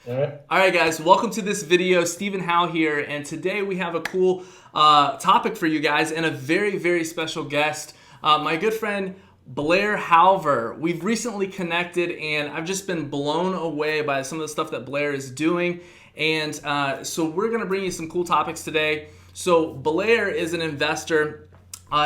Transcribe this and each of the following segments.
All right. All right, guys, welcome to this video. Stephen Howell here, and today we have a cool topic for you guys and a very, very special guest, my good friend Blair Howell. We've recently connected, and I've just been blown away by some of the stuff that Blair is doing. And so we're going to bring you some cool topics today. So Blair is an investor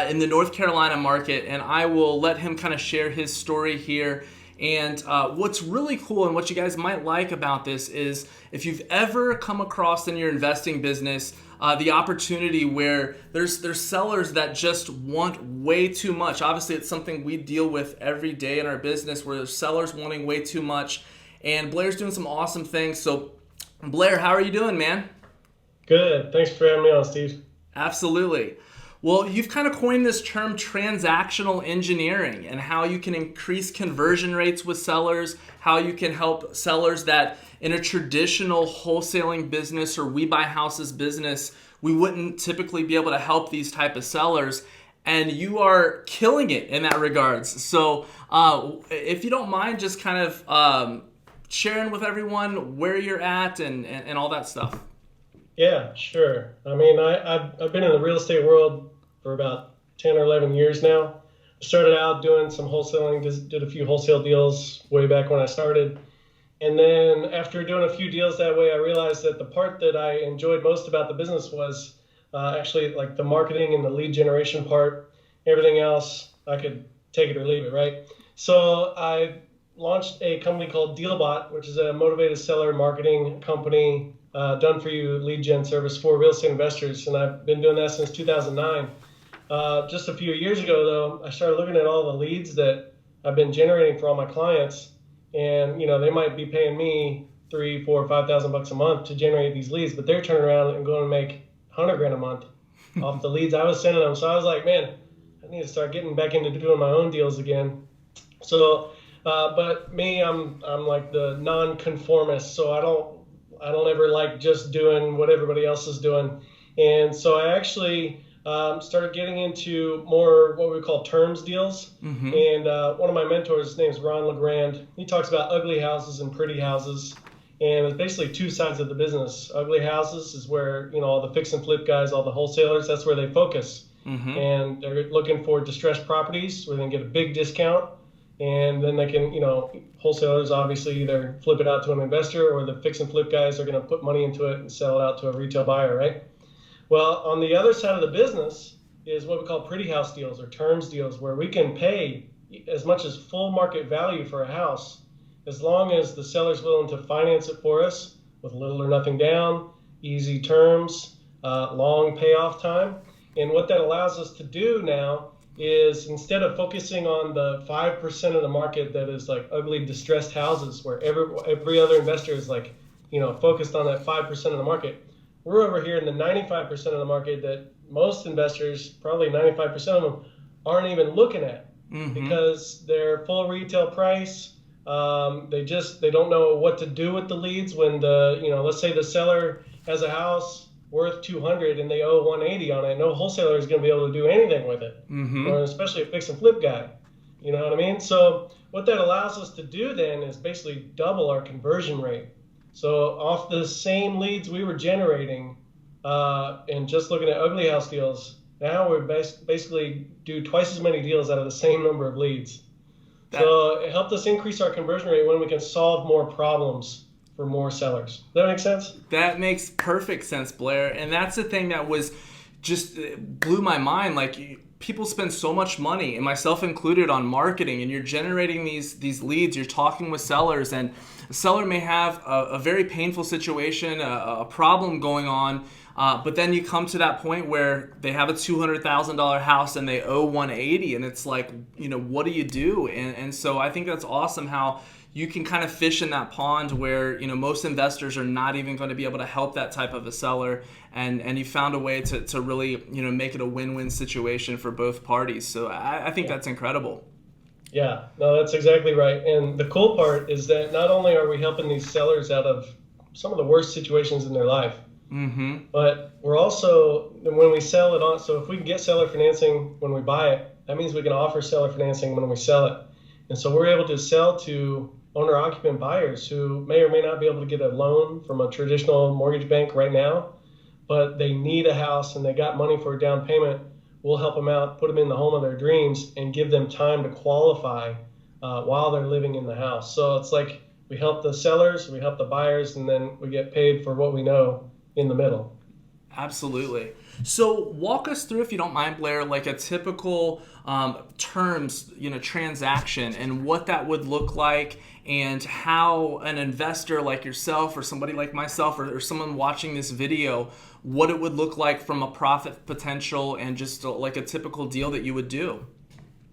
in the North Carolina market, and I will let him kind of share his story here. And what's really cool and what you guys might like about this is if you've ever come across in your investing business the opportunity where there's sellers that just want way too much. Obviously, it's something we deal with every day in our business where there's sellers wanting way too much. And Blair's doing some awesome things. So Blair, how are you doing, man? Good. Thanks for having me on, Steve. Absolutely. Well, you've kind of coined this term transactional engineering and how you can increase conversion rates with sellers, how you can help sellers that in a traditional wholesaling business or we buy houses business, we wouldn't typically be able to help these type of sellers. And you are killing it in that regards. So if you don't mind just kind of sharing with everyone where you're at and all that stuff. Yeah, sure. I mean, I've been in the real estate world for about 10 or 11 years now. I started out doing some wholesaling, did a few wholesale deals way back when I started. And then after doing a few deals that way, I realized that the part that I enjoyed most about the business was actually like the marketing and the lead generation part. Everything else, I could take it or leave it, right? So I launched a company called DealBot, which is a motivated seller marketing company, done for you lead gen service for real estate investors. And I've been doing that since 2009. Just a few years ago, though, I started looking at all the leads that I've been generating for all my clients. And, they might be paying me $3,000, $4,000, $5,000 a month to generate these leads, but they're turning around and going to make $100,000 a month off the leads I was sending them. So I was like, man, I need to start getting back into doing my own deals again. So, but me, I'm like the non-conformist. So I don't ever like just doing what everybody else is doing. And so I actually started getting into more what we call terms deals. Mm-hmm. And one of my mentors, his name is Ron LeGrand. He talks about ugly houses and pretty houses. And it's basically two sides of the business. Ugly houses is where, all the fix and flip guys, all the wholesalers, that's where they focus. Mm-hmm. And they're looking for distressed properties where they can get a big discount. And then they can, wholesalers obviously either flip it out to an investor or the fix and flip guys are going to put money into it and sell it out to a retail buyer, right? Well, on the other side of the business is what we call pretty house deals or terms deals, where we can pay as much as full market value for a house as long as the seller's willing to finance it for us with little or nothing down, easy terms, long payoff time. And what that allows us to do now is instead of focusing on the 5% of the market that is like ugly distressed houses where every other investor is like, focused on that 5% of the market, we're over here in the 95% of the market that most investors, probably 95% of them, aren't even looking at. Mm-hmm. Because they're full retail price. They don't know what to do with the leads when let's say the seller has a house worth 200 and they owe 180 on it. No wholesaler is going to be able to do anything with it, mm-hmm. or especially a fix and flip guy. You know what I mean? So what that allows us to do then is basically double our conversion rate. So off the same leads we were generating and just looking at ugly house deals, now we're basically do twice as many deals out of the same number of leads. So it helped us increase our conversion rate when we can solve more problems for more sellers. Does that make sense? That makes perfect sense, Blair. And that's the thing that was just blew my mind. Like, people spend so much money, and myself included, on marketing, and you're generating these leads, you're talking with sellers, and a seller may have a very painful situation, a problem going on, but then you come to that point where they have a $200,000 house and they owe 180, and it's like, what do you do? And so I think that's awesome how you can kind of fish in that pond where most investors are not even going to be able to help that type of a seller, and you found a way to really make it a win-win situation for both parties. So I think that's incredible. Yeah, no, that's exactly right. And the cool part is that not only are we helping these sellers out of some of the worst situations in their life, mm-hmm. but we're also, when we sell it on, so if we can get seller financing when we buy it, that means we can offer seller financing when we sell it. And so we're able to sell to owner-occupant buyers who may or may not be able to get a loan from a traditional mortgage bank right now, but they need a house and they got money for a down payment. We'll help them out, put them in the home of their dreams, and give them time to qualify while they're living in the house. So it's like we help the sellers, we help the buyers, and then we get paid for what we know in the middle. Absolutely. So walk us through, if you don't mind, Blair, like a typical terms, transaction and what that would look like, and how an investor like yourself or somebody like myself or someone watching this video, what it would look like from a profit potential and just like a typical deal that you would do.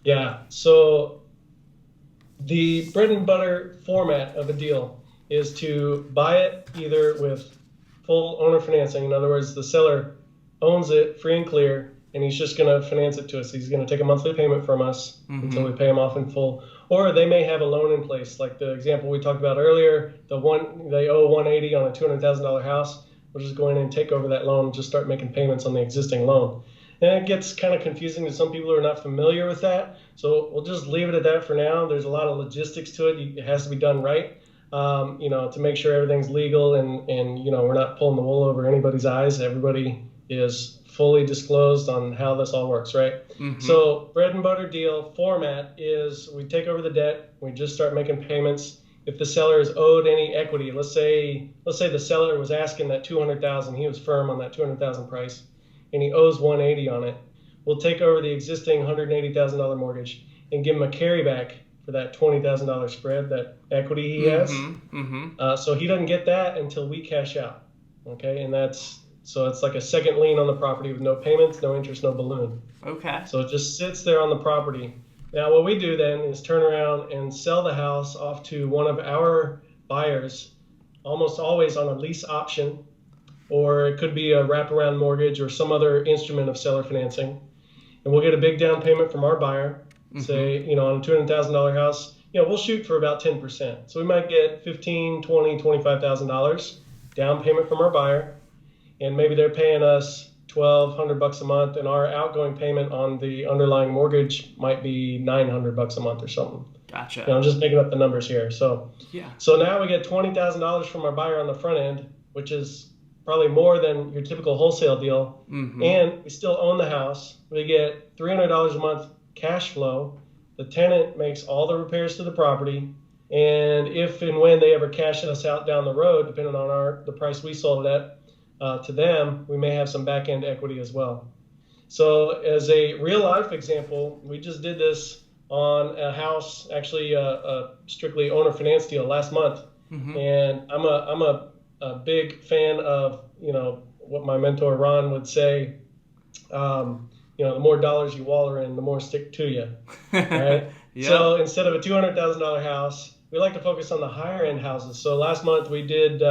Yeah. So the bread and butter format of a deal is to buy it either with full owner financing. In other words, the seller owns it free and clear, and he's just going to finance it to us. He's going to take a monthly payment from us until we pay him off in full. Or they may have a loan in place, like the example we talked about earlier. They owe $180 on a $200,000 house. We'll just go in and take over that loan and just start making payments on the existing loan. And it gets kind of confusing to some people who are not familiar with that. So we'll just leave it at that for now. There's a lot of logistics to it. It has to be done right, to make sure everything's legal and we're not pulling the wool over anybody's eyes. Everybody is fully disclosed on how this all works, right? So bread and butter deal format is we take over the debt. We just start making payments. If the seller is owed any equity, let's say the seller was asking that $200,000, he was firm on that $200,000 price, and he owes $180 on it. We'll take over the existing $180,000 mortgage and give him a carryback for that $20,000 spread, that equity he has. So he doesn't get that until we cash out. Okay, and so it's like a second lien on the property with no payments, no interest, no balloon. Okay. So it just sits there on the property. Now what we do then is turn around and sell the house off to one of our buyers, almost always on a lease option, or it could be a wraparound mortgage or some other instrument of seller financing. And we'll get a big down payment from our buyer, say, on a $200,000 house, we'll shoot for about 10%. So we might get $15,000, $20,000, $25,000 down payment from our buyer. And maybe they're paying us $1,200 a month, and our outgoing payment on the underlying mortgage might be $900 a month or something. Gotcha. I'm just making up the numbers here. So now we get $20,000 from our buyer on the front end, which is probably more than your typical wholesale deal. And we still own the house. We get $300 a month cash flow. The tenant makes all the repairs to the property. And if and when they ever cash us out down the road, depending on the price we sold it at, to them, we may have some back-end equity as well. So as a real-life example, we just did this on a house, actually a strictly owner finance deal last month. And I'm a big fan of, what my mentor Ron would say, the more dollars you waller in, the more stick to you, right? So instead of a $200,000 house, we like to focus on the higher-end houses. So last month we did...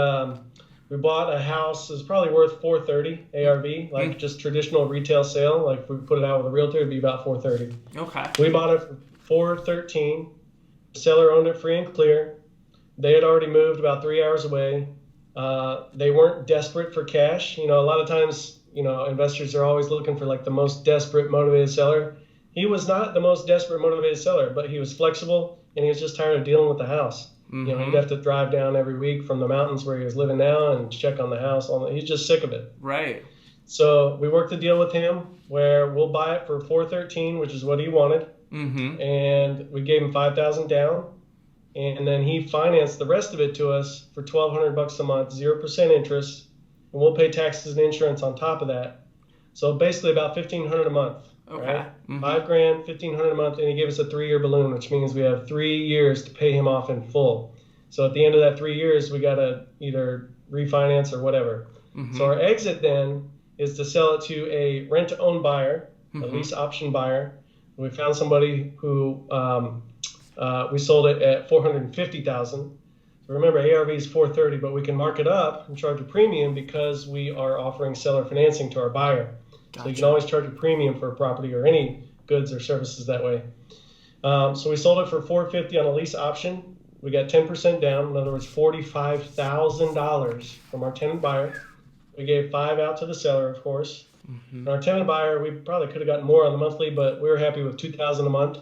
we bought a house that's probably worth $430 ARV, like just traditional retail sale. Like if we put it out with a realtor, it'd be about $430. Okay. We bought it for $413. The seller owned it free and clear. They had already moved about 3 hours away. They weren't desperate for cash. A lot of times, investors are always looking for like the most desperate, motivated seller. He was not the most desperate, motivated seller, but he was flexible and he was just tired of dealing with the house. He'd have to drive down every week from the mountains where he was living now and check on the house. He's just sick of it. Right. So we worked a deal with him where we'll buy it for $413, which is what he wanted. And we gave him $5,000 down. And then he financed the rest of it to us for $1,200 a month, 0% interest. And we'll pay taxes and insurance on top of that. So basically about $1,500 a month. Okay. Right? $5,000, $1,500 a month, and he gave us a 3-year balloon, which means we have 3 years to pay him off in full. So at the end of that 3 years, we got to either refinance or whatever. So our exit then is to sell it to a rent-to-own buyer, a lease option buyer. We found somebody who we sold it at $450,000. So remember, ARV is $430, but we can mark it up and charge a premium because we are offering seller financing to our buyer. Gotcha. So you can always charge a premium for a property or any goods or services that way. So we sold it for $450 on a lease option. We got 10% down, in other words, $45,000 from our tenant buyer. We gave $5,000 out to the seller, of course. And our tenant buyer, we probably could have gotten more on the monthly, but we were happy with $2,000 a month.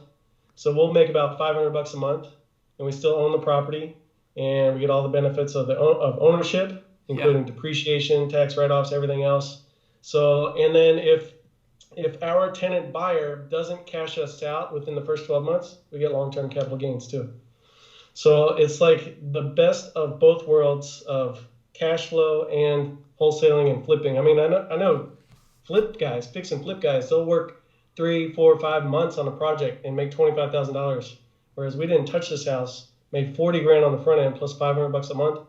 So we'll make about $500 a month, and we still own the property, and we get all the benefits of of ownership, including depreciation, tax write-offs, everything else. So, and then if our tenant buyer doesn't cash us out within the first 12 months, we get long-term capital gains too. So it's like the best of both worlds of cash flow and wholesaling and flipping. I mean, I know fix and flip guys, they'll work 3, 4, 5 months on a project and make $25,000. Whereas we didn't touch this house, made 40 grand on the front end plus $500 a month.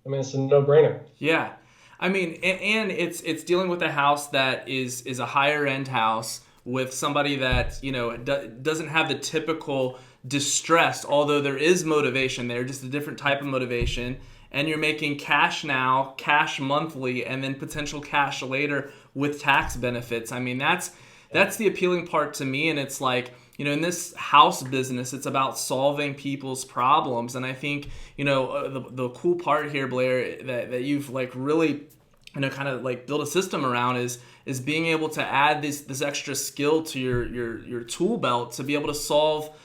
I mean, it's a no-brainer. Yeah. I mean, and it's dealing with a house that is a higher end house with somebody that, you know, doesn't have the typical distress, although there is motivation there, just a different type of motivation. And you're making cash now, cash monthly, and then potential cash later with tax benefits. I mean, that's the appealing part to me. And it's like, you know, in this house business, it's about solving people's problems. And I think, you know, the cool part here, Blair, that you've like really, you know, kind of like build a system around is being able to add this extra skill to your tool belt to be able to solve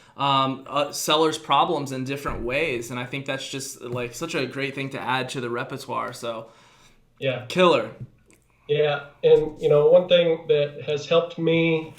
sellers' problems in different ways. And I think that's just like such a great thing to add to the repertoire. So yeah, killer. Yeah, and you know, one thing that has helped me,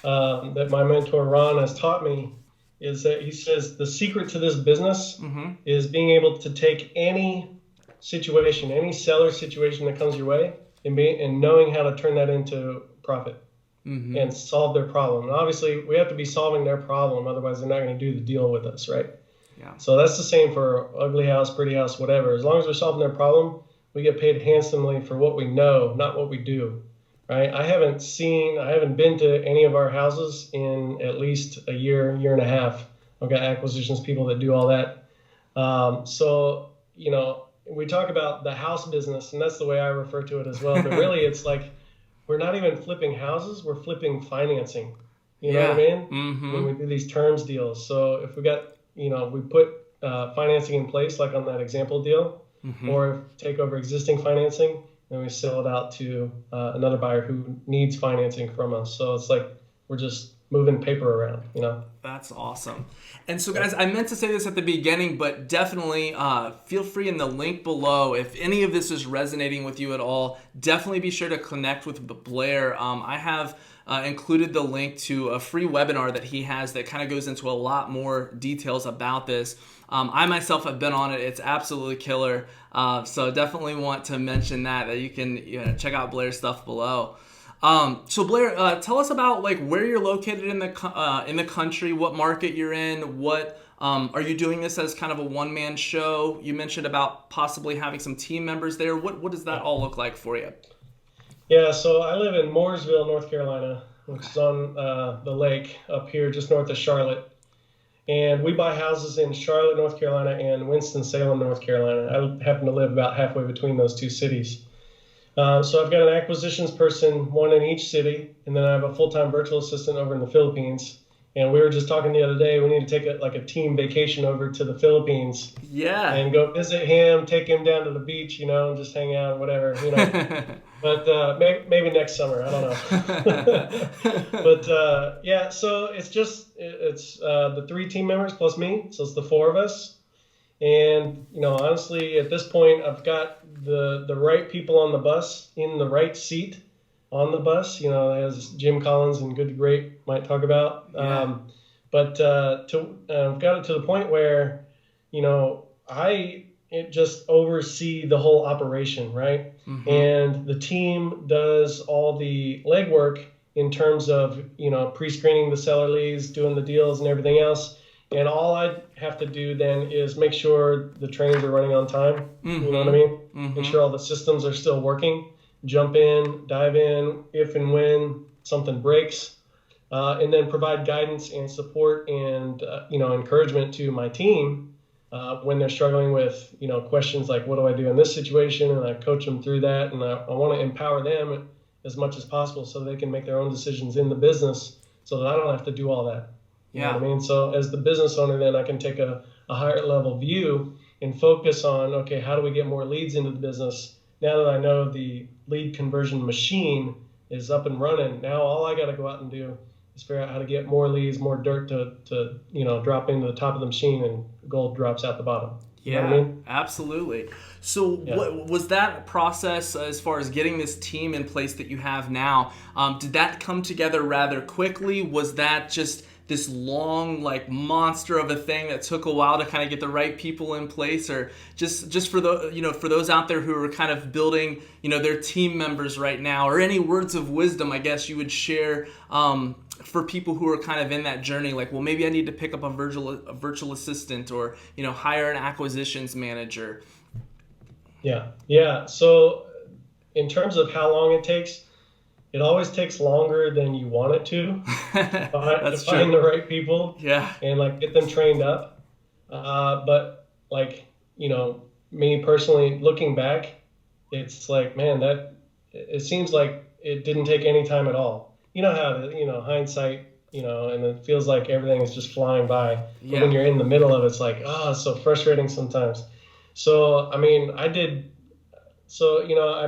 that my mentor Ron has taught me, is that he says the secret to this business is being able to take any situation, any seller situation that comes your way, and knowing how to turn that into profit and solve their problem. And obviously, we have to be solving their problem, otherwise they're not going to do the deal with us, right? Yeah. So that's the same for ugly house, pretty house, whatever. As long as we're solving their problem, we get paid handsomely for what we know, not what we do, right? I haven't been to any of our houses in at least a year and a half. I've got acquisitions people that do all that. So, you know, we talk about the house business, and that's the way I refer to it as well. But really, it's like we're not even flipping houses, we're flipping financing. You know what I mean? When we do these terms deals. So if we got, you know, we put financing in place, like on that example deal, or take over existing financing, and we sell it out to another buyer who needs financing from us. So it's like we're just moving paper around, you know. That's awesome. And so, guys, I meant to say this at the beginning, but definitely feel free in the link below. If any of this is resonating with you at all, definitely be sure to connect with Blair. I have included the link to a free webinar that he has that kind of goes into a lot more details about this. I myself have been on it. It's absolutely killer. So definitely want to mention that you can check out Blair's stuff below. So Blair, tell us about like where you're located in the country, what market you're in, what are you doing this as kind of a one-man show? You mentioned about possibly having some team members there. What does that all look like for you? Yeah, so I live in Mooresville, North Carolina, which is on the lake up here just north of Charlotte. And we buy houses in Charlotte, North Carolina, and Winston-Salem, North Carolina. I happen to live about halfway between those two cities. So I've got an acquisitions person, one in each city, and then I have a full-time virtual assistant over in the Philippines. And we were just talking the other day, we need to take a team vacation over to the Philippines. Yeah. And go visit him, take him down to the beach, you know, and just hang out, whatever, you know. But maybe next summer, I don't know. But yeah, so it's the 3 team members plus me, so it's the 4 of us. And, you know, honestly, at this point, I've got the right people on the bus in the right seat on the bus, you know, as Jim Collins and Good to Great might talk about. Yeah. But I've got it to the point where, you know, it just oversee the whole operation, right? And the team does all the legwork in terms of, you know, pre-screening the seller leads, doing the deals and everything else. And all I have to do then is make sure the trains are running on time. You know what I mean? Make sure all the systems are still working. Jump in, dive in, if and when something breaks, and then provide guidance and support and you know, encouragement to my team when they're struggling with, you know, questions like, what do I do in this situation? And I coach them through that, and I want to empower them as much as possible so they can make their own decisions in the business, so that I don't have to do all that. You know what I mean? So as the business owner, then I can take a higher level view and focus on, okay, how do we get more leads into the business? Now that I know the lead conversion machine is up and running, now all I got to go out and do is figure out how to get more leads, more dirt to drop into the top of the machine, and gold drops out the bottom. You know what I mean? Absolutely. So what was that process as far as getting this team in place that you have now? Did that come together rather quickly? Was that just this long, like, monster of a thing that took a while to kind of get the right people in place? Or just for the for those out there who are kind of building their team members right now, or any words of wisdom I guess you would share for people who are kind of in that journey, like, well, maybe I need to pick up a virtual assistant, or hire an acquisitions manager. Yeah. So in terms of how long it takes, it always takes longer than you want it to find the right people, and like get them trained up. But like, me personally, looking back, it's like, man, that it seems like it didn't take any time at all. You know how hindsight, and it feels like everything is just flying by. But when you're in the middle of it, it's like, it's so frustrating sometimes. So, I mean, I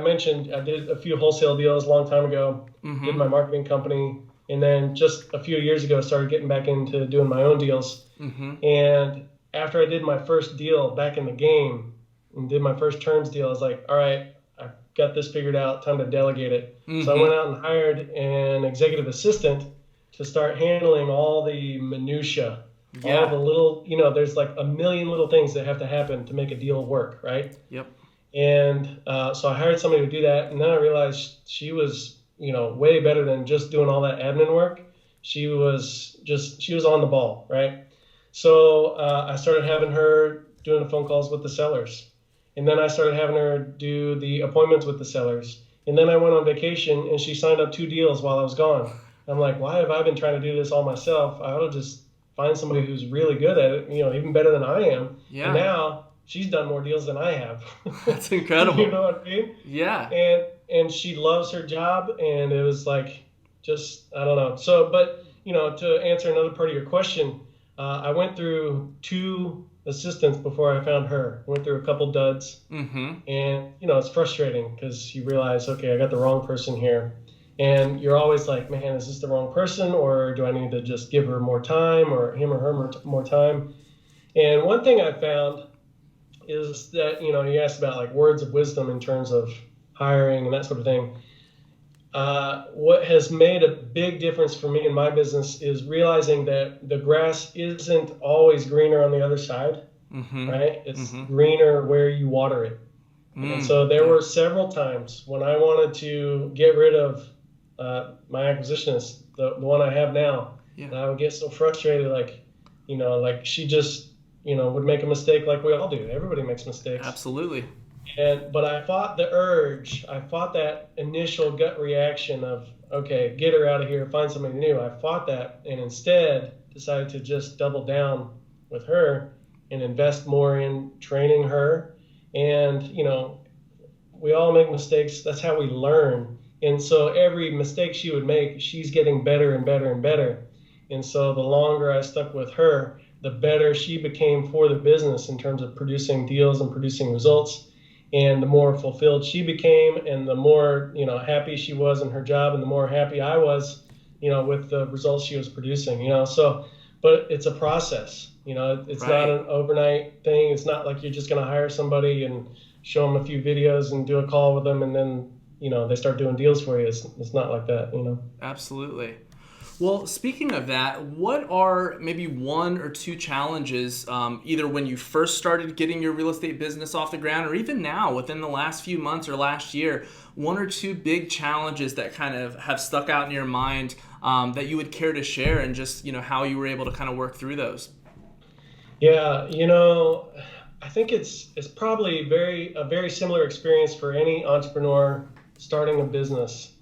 mentioned I did a few wholesale deals a long time ago, did my marketing company, and then just a few years ago started getting back into doing my own deals. And after I did my first deal back in the game and did my first terms deal, I was like, all right, I've got this figured out, time to delegate it. So I went out and hired an executive assistant to start handling all the minutia, all the little, there's like a million little things that have to happen to make a deal work, right? And so I hired somebody to do that, and then I realized she was, way better than just doing all that admin work. She was on the ball, right? So I started having her doing the phone calls with the sellers, and then I started having her do the appointments with the sellers, and then I went on vacation, and she signed up 2 deals while I was gone. I'm like, why have I been trying to do this all myself? I ought to just find somebody who's really good at it, even better than I am. And now she's done more deals than I have. That's incredible. You know what I mean? Yeah. And she loves her job, and it was like, just, I don't know. So, but, to answer another part of your question, I went through 2 assistants before I found her. I went through a couple duds. And, it's frustrating because you realize, okay, I got the wrong person here. And you're always like, man, is this the wrong person, or do I need to just give her more time, or him or her more time? And one thing I found is that, you asked about like words of wisdom in terms of hiring and that sort of thing. What has made a big difference for me in my business is realizing that the grass isn't always greener on the other side, right? It's greener where you water it. And so there were several times when I wanted to get rid of my acquisitionist, the one I have now, and I would get so frustrated, like she just, would make a mistake like we all do. Everybody makes mistakes. Absolutely. But I fought the urge. I fought that initial gut reaction of, okay, get her out of here, find somebody new. I fought that, and instead decided to just double down with her and invest more in training her. And, we all make mistakes. That's how we learn. And so every mistake she would make, she's getting better and better and better. And so the longer I stuck with her, the better she became for the business in terms of producing deals and producing results. And the more fulfilled she became, and the more, happy she was in her job, and the more happy I was, with the results she was producing, So, but it's a process, it's not an overnight thing. It's not like you're just going to hire somebody and show them a few videos and do a call with them, and then, they start doing deals for you. It's not like that, Absolutely. Well, speaking of that, what are maybe 1 or 2 challenges, either when you first started getting your real estate business off the ground, or even now within the last few months or last year, 1 or 2 big challenges that kind of have stuck out in your mind that you would care to share, and just, how you were able to kind of work through those? Yeah, I think it's probably a very similar experience for any entrepreneur starting a business.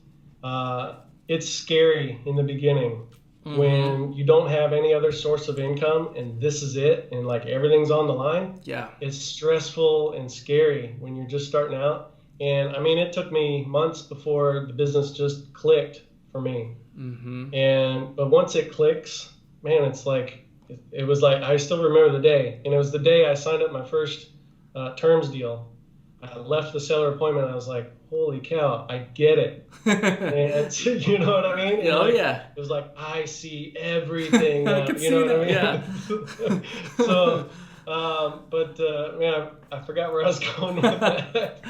It's scary in the beginning when you don't have any other source of income, and this is it, and like everything's on the line. Yeah. It's stressful and scary when you're just starting out. And I mean, it took me months before the business just clicked for me. But once it clicks, man, it's like, it was like, I still remember the day, and it was the day I signed up my first terms deal. I left the seller appointment. I was like, holy cow, I get it. And you know what I mean? And Oh like, yeah. it was like, I see everything I now. can You see know what that. I Yeah. mean? So, man, I forgot where I was going with that.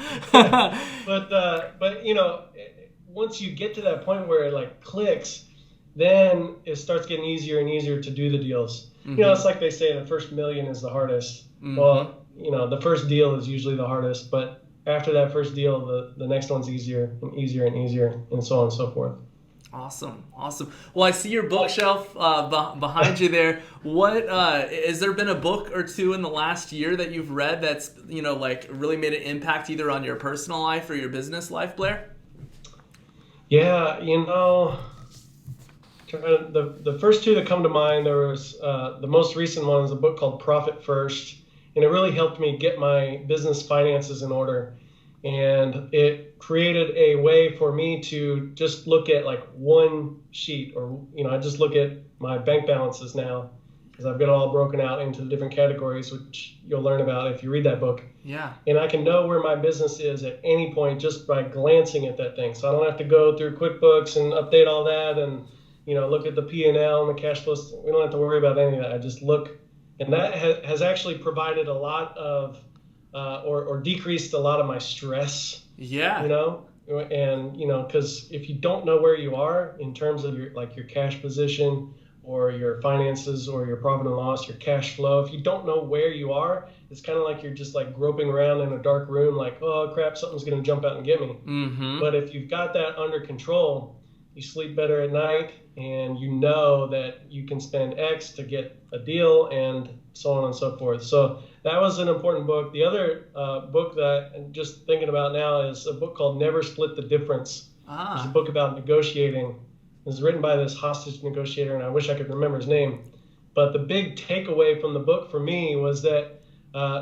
But once you get to that point where it like clicks, then it starts getting easier and easier to do the deals. It's like they say the first million is the hardest. Mm-hmm. Well, the first deal is usually the hardest, but after that first deal, the next one's easier and easier and easier, and so on and so forth. Awesome, awesome. Well, I see your bookshelf behind you there. What has there been a book or two in the last year that you've read that's like really made an impact either on your personal life or your business life, Blair? Yeah, the first two that come to mind, there was the most recent one is a book called Profit First, and it really helped me get my business finances in order. And it created a way for me to just look at like one sheet, or I just look at my bank balances now, because I've got it all broken out into the different categories, which you'll learn about if you read that book. Yeah. And I can know where my business is at any point just by glancing at that thing. So I don't have to go through QuickBooks and update all that and look at the P&L and the cash flows. We don't have to worry about any of that. I just look, and that has actually provided a lot of or decreased a lot of my stress. Yeah. And because if you don't know where you are in terms of your cash position or your finances or your profit and loss, your cash flow, if you don't know where you are, it's kind of like you're just like groping around in a dark room, like, oh crap, something's going to jump out and get me. Mm-hmm. But if you've got that under control, you sleep better at night, and you know that you can spend X to get a deal, and so on and so forth. So that was an important book. The other book that I'm just thinking about now is a book called Never Split the Difference. It's a book about negotiating. It was written by this hostage negotiator, and I wish I could remember his name. But the big takeaway from the book for me was that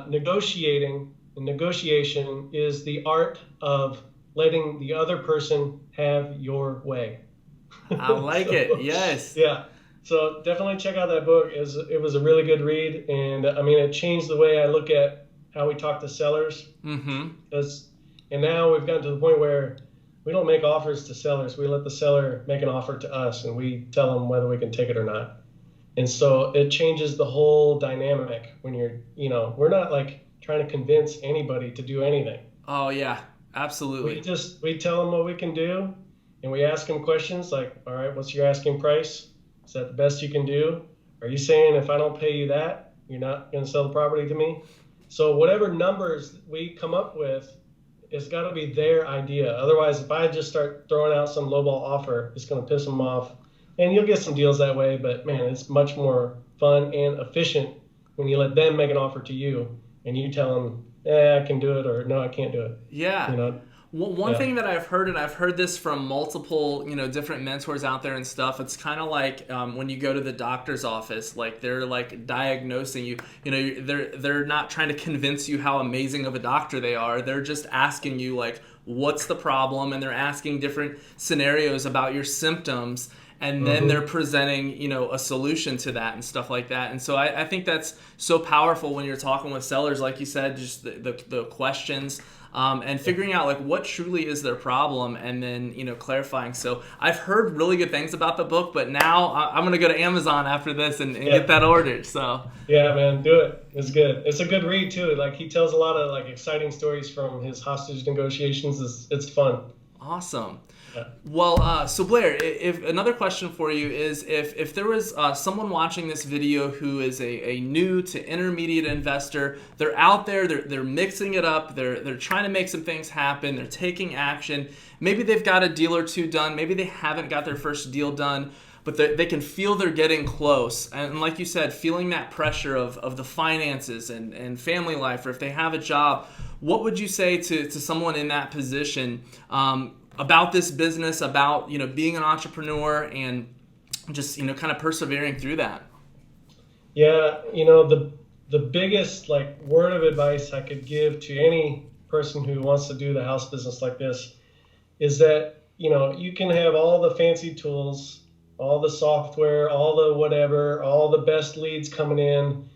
negotiating and negotiation is the art of letting the other person have your way. I like it. Yes. Yeah. So definitely check out that book. It was a really good read, and I mean, it changed the way I look at how we talk to sellers. Mm-hmm. And now we've gotten to the point where we don't make offers to sellers. We let the seller make an offer to us, and we tell them whether we can take it or not. And so it changes the whole dynamic when we're not like trying to convince anybody to do anything. Oh yeah, absolutely. We tell them what we can do, and we ask them questions like, all right, what's your asking price? Is that the best you can do? Are you saying if I don't pay you that, you're not going to sell the property to me? So whatever numbers we come up with, it's got to be their idea. Otherwise, if I just start throwing out some lowball offer, it's going to piss them off. And you'll get some deals that way, but man, it's much more fun and efficient when you let them make an offer to you and you tell them, I can do it, or no, I can't do it. Yeah. One thing that I've heard, and I've heard this from multiple, different mentors out there and stuff, it's kind of like when you go to the doctor's office, like they're like diagnosing you, they're not trying to convince you how amazing of a doctor they are. They're just asking you like, what's the problem? And they're asking different scenarios about your symptoms. And then they're presenting, a solution to that and stuff like that. And so I think that's so powerful when you're talking with sellers, like you said, just the questions and figuring out like what truly is their problem, and then, clarifying. So I've heard really good things about the book, but now I'm going to go to Amazon after this and get that ordered. So yeah, man, do it. It's good. It's a good read too. Like he tells a lot of like exciting stories from his hostage negotiations. It's fun. Awesome. Well, so Blair, if another question for you is if there was someone watching this video who is a new to intermediate investor, they're out there, they're mixing it up, they're trying to make some things happen, they're taking action. Maybe they've got a deal or two done, maybe they haven't got their first deal done, but they can feel they're getting close. And like you said, feeling that pressure of the finances and family life, or if they have a job, what would you say to someone in that position about this business, about being an entrepreneur and just kind of persevering through that? Yeah, the biggest like word of advice I could give to any person who wants to do the house business like this is that you can have all the fancy tools, all the software, all the whatever, all the best leads coming in,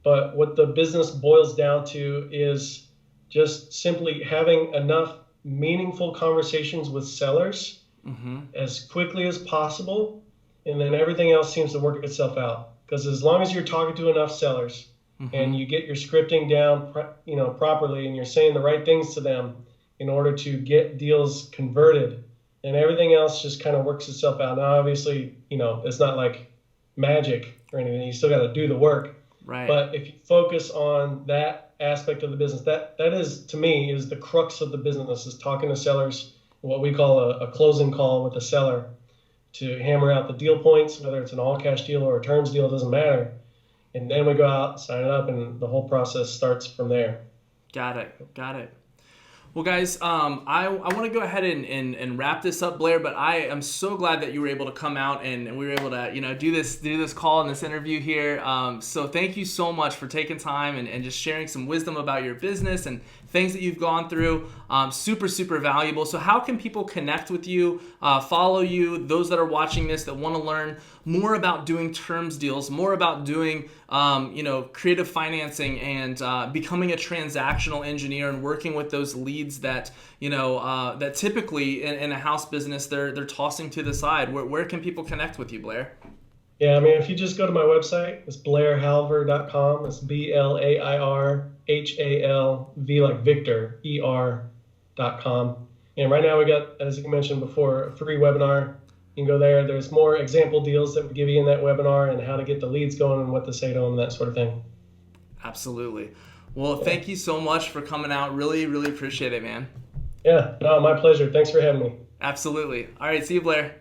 but what the business boils down to is just simply having enough meaningful conversations with sellers as quickly as possible, and then everything else seems to work itself out. Because as long as you're talking to enough sellers and you get your scripting down, properly, and you're saying the right things to them in order to get deals converted, and everything else just kind of works itself out. Now, obviously, it's not like magic or anything. You still got to do the work. Right. But if you focus on that aspect of the business, that is, to me, is the crux of the business, is talking to sellers, what we call a closing call with a seller to hammer out the deal points, whether it's an all-cash deal or a terms deal, it doesn't matter. And then we go out, sign it up, and the whole process starts from there. Got it. Well, guys, I want to go ahead and wrap this up, Blair, but I am so glad that you were able to come out and we were able to, do this call and this interview here. So thank you so much for taking time and just sharing some wisdom about your business and things that you've gone through. Super, super valuable. So how can people connect with you, follow you, those that are watching this that want to learn more about doing terms deals, more about doing, creative financing and becoming a transactional engineer and working with those leads that, that typically in a house business, they're tossing to the side. Where can people connect with you, Blair? Yeah, I mean, if you just go to my website, it's blairhalver.com. It's BLAIRHALV like Victor, ER.com. And right now we got, as you mentioned before, a free webinar. You can go there. There's more example deals that we give you in that webinar and how to get the leads going and what to say to them, that sort of thing. Absolutely. Well, thank you so much for coming out. Really, really appreciate it, man. Yeah, no, my pleasure. Thanks for having me. Absolutely. All right, see you, Blair.